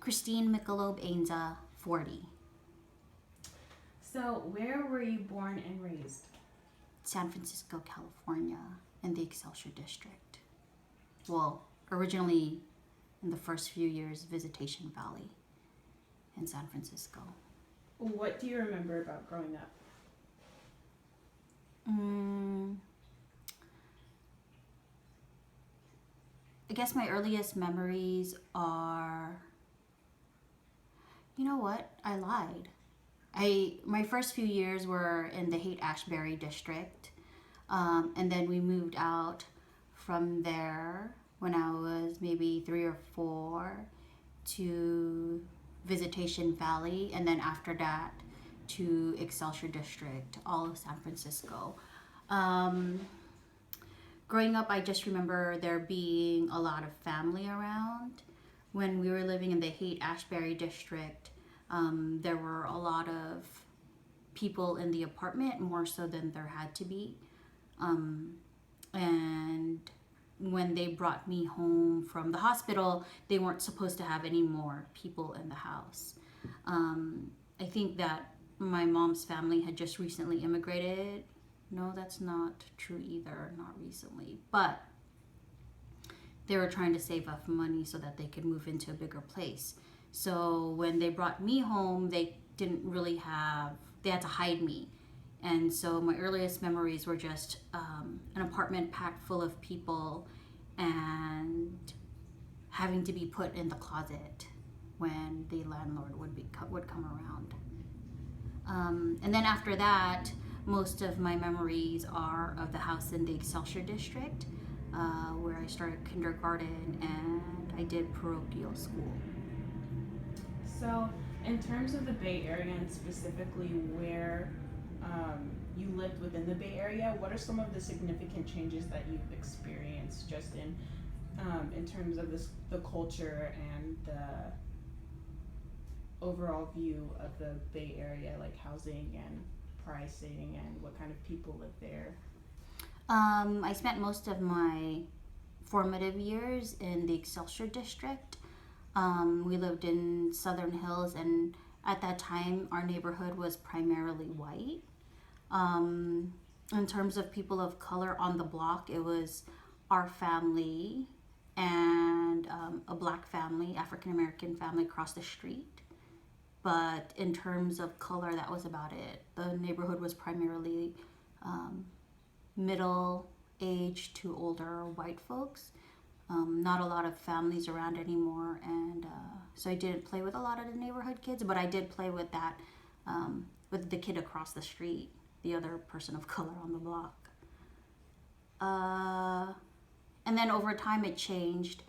Christine Michelob Ainza, 40. So, where were you born and raised? San Francisco, California, in the Excelsior District. Well, originally in the first few years, Visitation Valley in San Francisco. What do you remember about growing up? I guess my earliest memories are, you know what? I lied. My first few years were in the Haight-Ashbury district, and then we moved out from there when I was maybe 3 or 4 to Visitation Valley, and then after that to Excelsior District, all of San Francisco. Growing up, I just remember there being a lot of family around. When we were living in the Haight-Ashbury district, there were a lot of people in the apartment, more so than there had to be. And when they brought me home from the hospital, they weren't supposed to have any more people in the house. I think that my mom's family had just recently immigrated. No, that's not true either, not recently. But they were trying to save up money so that they could move into a bigger place. So when they brought me home, they didn't really have, they had to hide me. And so my earliest memories were just an apartment packed full of people and having to be put in the closet when the landlord would come around. And then after that, most of my memories are of the house in the Excelsior District, where I started kindergarten and I did parochial school. So, in terms of the Bay Area and specifically where you lived within the Bay Area, what are some of the significant changes that you've experienced just in terms of the culture and the overall view of the Bay Area, like housing and pricing and what kind of people live there? I spent most of my formative years in the Excelsior District. We lived in Southern Hills, and at that time, our neighborhood was primarily white. In terms of people of color on the block, it was our family and a black family, African American family across the street. But in terms of color, that was about it. The neighborhood was primarily middle age to older white folks. Not a lot of families around anymore, and so I didn't play with a lot of the neighborhood kids, but I did play with that, with the kid across the street, the other person of color on the block. And then over time it changed.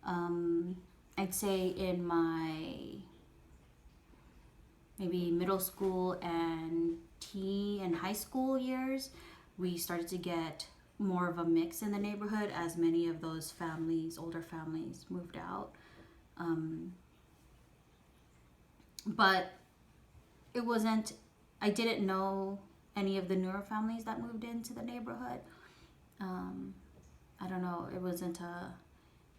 I'd say in my maybe middle school and teen and high school years, we started to get more of a mix in the neighborhood as many of those families, older families, moved out. But it wasn't, I didn't know any of the newer families that moved into the neighborhood. I don't know, it wasn't a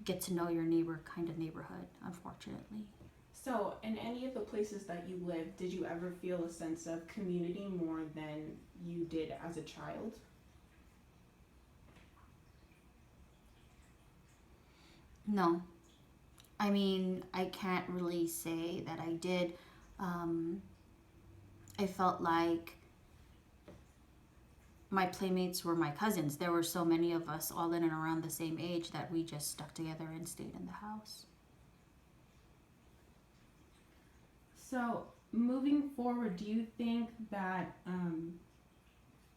get to know your neighbor kind of neighborhood, unfortunately. So, in any of the places that you lived, did you ever feel a sense of community more than you did as a child? No. I mean, I can't really say that I did. I felt like my playmates were my cousins. There were so many of us all in and around the same age that we just stuck together and stayed in the house. So, moving forward, do you think that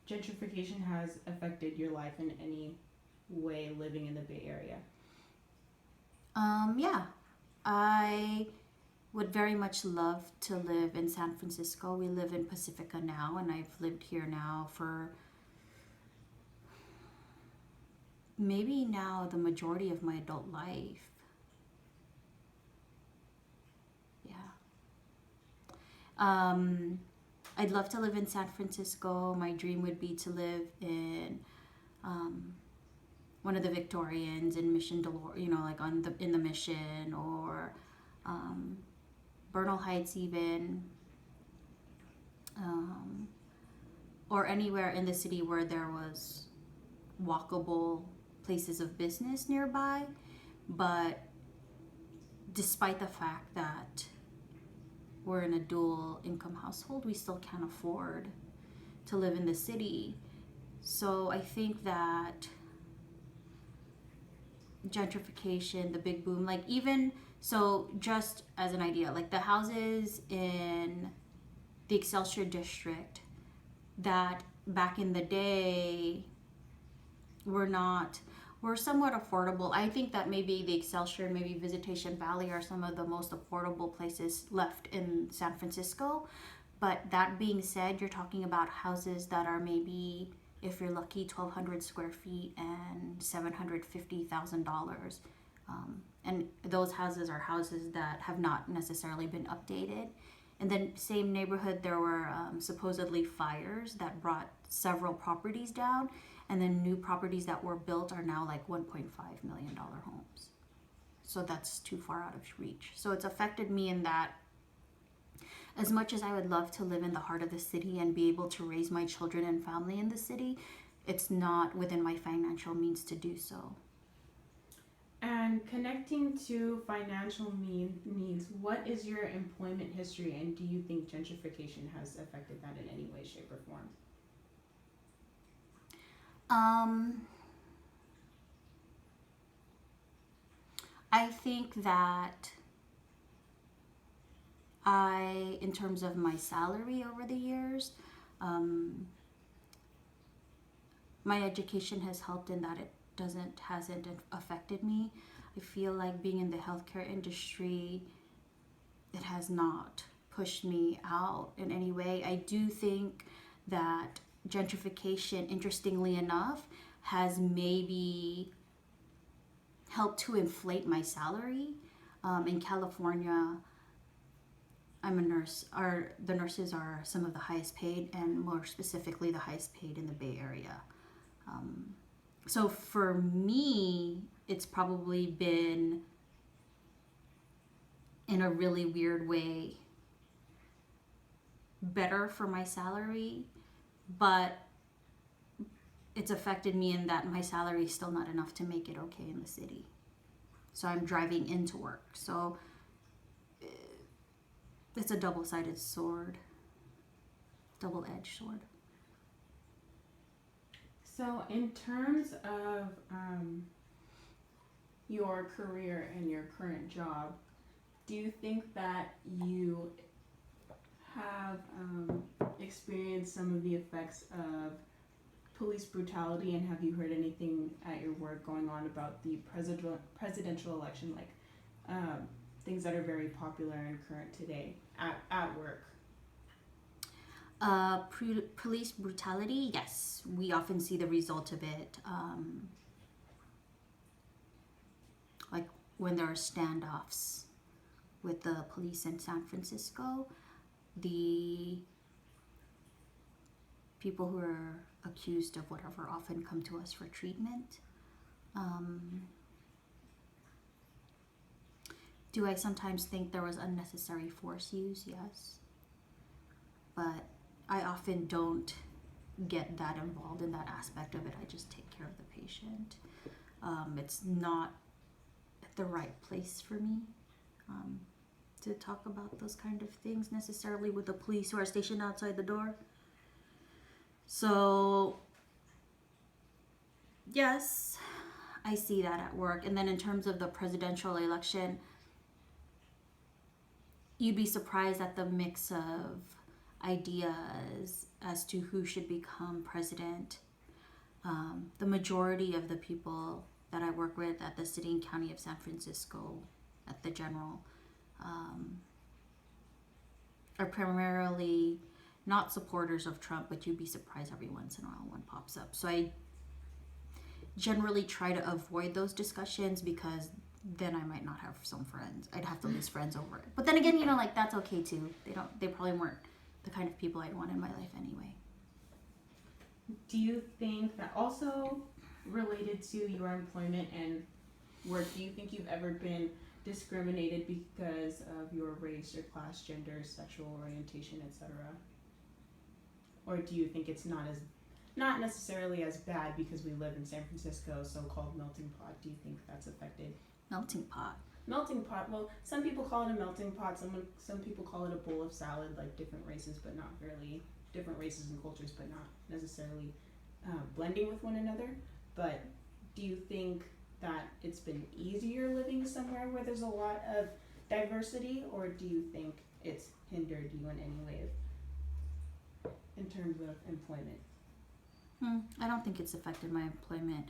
gentrification has affected your life in any way living in the Bay Area? Yeah. I would very much love to live in San Francisco. We live in Pacifica now, and I've lived here now for maybe now the majority of my adult life. I'd love to live in San Francisco. My dream would be to live in one of the Victorians in Mission Dolores, like in the Mission, or Bernal Heights, even, um, or anywhere in the city where there was walkable places of business nearby. But despite the fact that we're in a dual income household, we still can't afford to live in the city. So I think that gentrification, the big boom, like even so, just as an idea, like the houses in the Excelsior district that back in the day were somewhat affordable. I think that maybe the Excelsior and maybe Visitation Valley are some of the most affordable places left in San Francisco. But that being said, you're talking about houses that are maybe, if you're lucky, 1,200 square feet and $750,000. And those houses are houses that have not necessarily been updated. In the same neighborhood, there were supposedly fires that brought several properties down, and then new properties that were built are now like $1.5 million homes. So that's too far out of reach. So it's affected me in that, as much as I would love to live in the heart of the city and be able to raise my children and family in the city, it's not within my financial means to do so. And connecting to financial needs, what is your employment history, and do you think gentrification has affected that in any way, shape, or form? I think that in terms of my salary over the years, my education has helped in that it hasn't affected me. I feel like being in the healthcare industry, it has not pushed me out in any way. I do think that gentrification, interestingly enough, has maybe helped to inflate my salary. In California, I'm a nurse. The nurses are some of the highest paid, and more specifically, the highest paid in the Bay Area. So for me, it's probably been, in a really weird way, better for my salary, but it's affected me in that my salary is still not enough to make it okay in the city. So I'm driving into work. So it's a double-sided sword, double-edged sword. So, in terms of your career and your current job, do you think that you have experienced some of the effects of police brutality, and have you heard anything at your work going on about the presidential election, like things that are very popular and current today at work? Police brutality, yes, we often see the result of it. Like when there are standoffs with the police in San Francisco, the people who are accused of whatever often come to us for treatment. Do I sometimes think there was unnecessary force used? Yes. But I often don't get that involved in that aspect of it. I just take care of the patient. It's not the right place for me to talk about those kind of things necessarily with the police who are stationed outside the door. So, yes, I see that at work. And then in terms of the presidential election, you'd be surprised at the mix of ideas as to who should become president. The majority of the people that I work with at the city and county of San Francisco, at the general, are primarily not supporters of Trump, but you'd be surprised every once in a while one pops up. So I generally try to avoid those discussions because then I might not have some friends. I'd have to lose friends over it. But then again, like that's okay too. They probably weren't the kind of people I'd want in my life anyway. Do you think that, also related to your employment and work, do you think you've ever been discriminated because of your race, your class, gender, sexual orientation, etc.? Or do you think it's not necessarily as bad because we live in San Francisco, so-called melting pot? Do you think that's affected? Melting pot. Melting pot. Well, some people call it a melting pot. Some people call it a bowl of salad, like different races, but not really different races and cultures, but not necessarily blending with one another. But do you think that it's been easier living somewhere where there's a lot of diversity, or do you think it's hindered you in any way in terms of employment? I don't think it's affected my employment.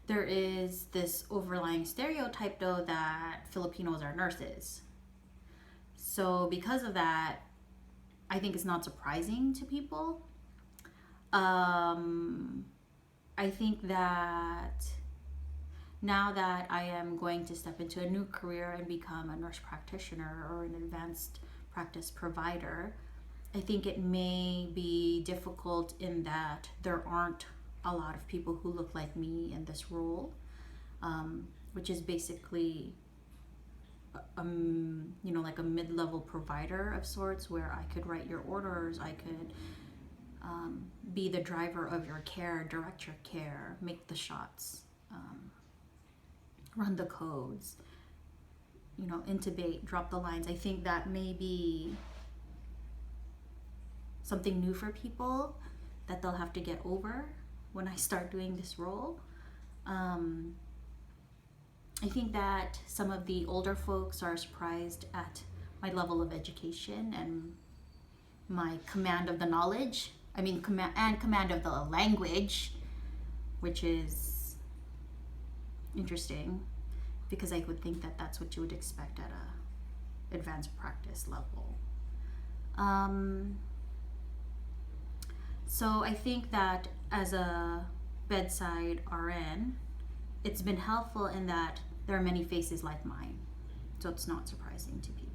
There is this overlying stereotype, though, that Filipinos are nurses. So because of that, I think it's not surprising to people. I think that now that I am going to step into a new career and become a nurse practitioner or an advanced practice provider, I think it may be difficult in that there aren't a lot of people who look like me in this role, which is basically like a mid-level provider of sorts, where I could write your orders, I could be the driver of your care, direct your care, make the shots, run the codes, intubate, drop the lines. I think that may be something new for people that they'll have to get over when I start doing this role. I think that some of the older folks are surprised at my level of education and my command of the knowledge. Command of the language, which is interesting because I would think that that's what you would expect at a advanced practice level. So I think that as a bedside RN, it's been helpful in that there are many faces like mine, so it's not surprising to people.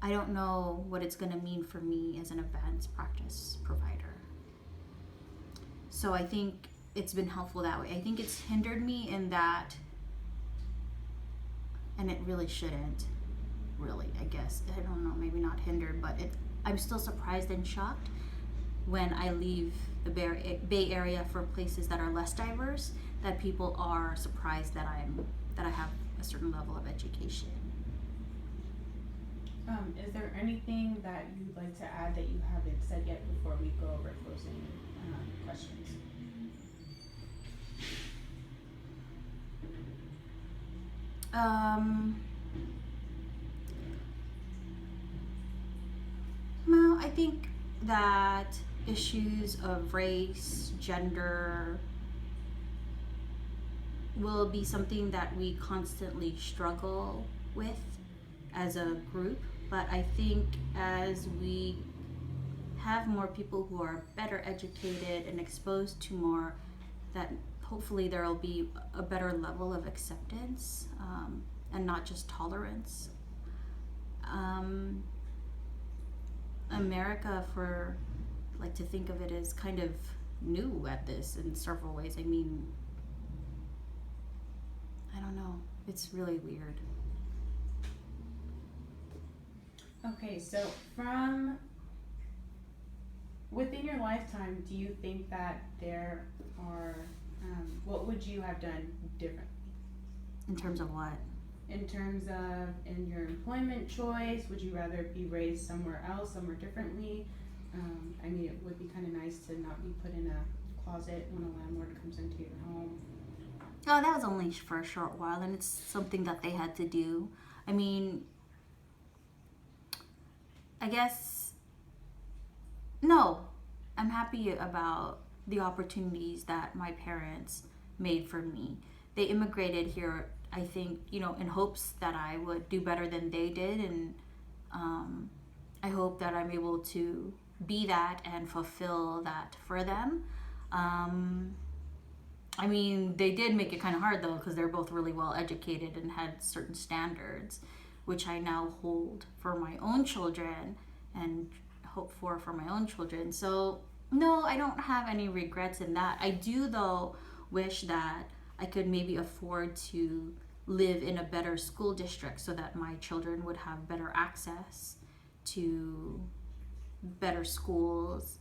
I don't know what it's going to mean for me as an advanced practice provider. So I think it's been helpful that way. I think it's hindered me in that, and it really shouldn't, really, I guess. I don't know, maybe not hindered, but I'm still surprised and shocked when I leave the Bay Area for places that are less diverse, that people are surprised that I have a certain level of education. Is there anything that you'd like to add that you haven't said yet before we go over closing questions? Well, I think that issues of race, gender will be something that we constantly struggle with as a group, but I think as we have more people who are better educated and exposed to more, that hopefully there will be a better level of acceptance and not just tolerance. America, like to think of it as kind of new at this in several ways. I mean, I don't know. It's really weird. Okay, so from within your lifetime, do you think that there are, what would you have done differently? In terms of what? In terms of in your employment choice, would you rather be raised somewhere else, somewhere differently? It would be kind of nice to not be put in a closet when a landlord comes into your home. Oh, that was only for a short while, and it's something that they had to do. I mean, I guess, no, I'm happy about the opportunities that my parents made for me. They immigrated here, I think, in hopes that I would do better than they did, and I hope that I'm able to be that and fulfill that for them. They did make it kind of hard, though, because they're both really well educated and had certain standards, which I now hold for my own children and hope for my own children. So no, I don't have any regrets in that. I do, though, wish that I could maybe afford to live in a better school district so that my children would have better access to better schools,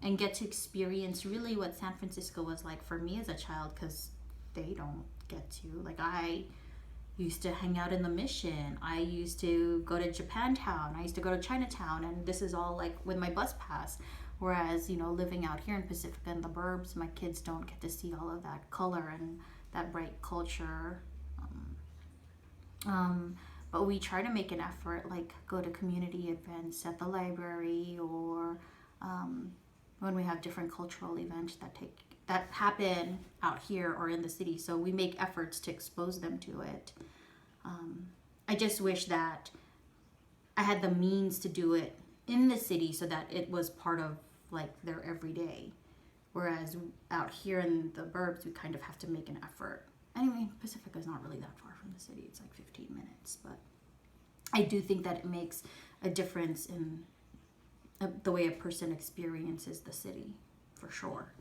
and get to experience really what San Francisco was like for me as a child, because they don't get to. Like, I used to hang out in the Mission. I used to go to Japantown. I used to go to Chinatown, and this is all like with my bus pass. Whereas, living out here in Pacifica in the burbs, my kids don't get to see all of that color and that bright culture. But we try to make an effort, like go to community events at the library, or when we have different cultural events that happen out here or in the city. So we make efforts to expose them to it. I just wish that I had the means to do it in the city so that it was part of like their everyday. Whereas out here in the burbs, we kind of have to make an effort. Anyway, Pacifica is not really that far from the city. It's like 15 minutes. But I do think that it makes a difference in the way a person experiences the city, for sure.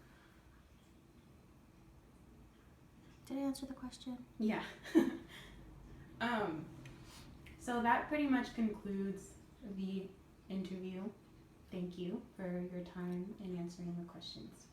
Did I answer the question? Yeah. So that pretty much concludes the interview. Thank you for your time and answering the questions.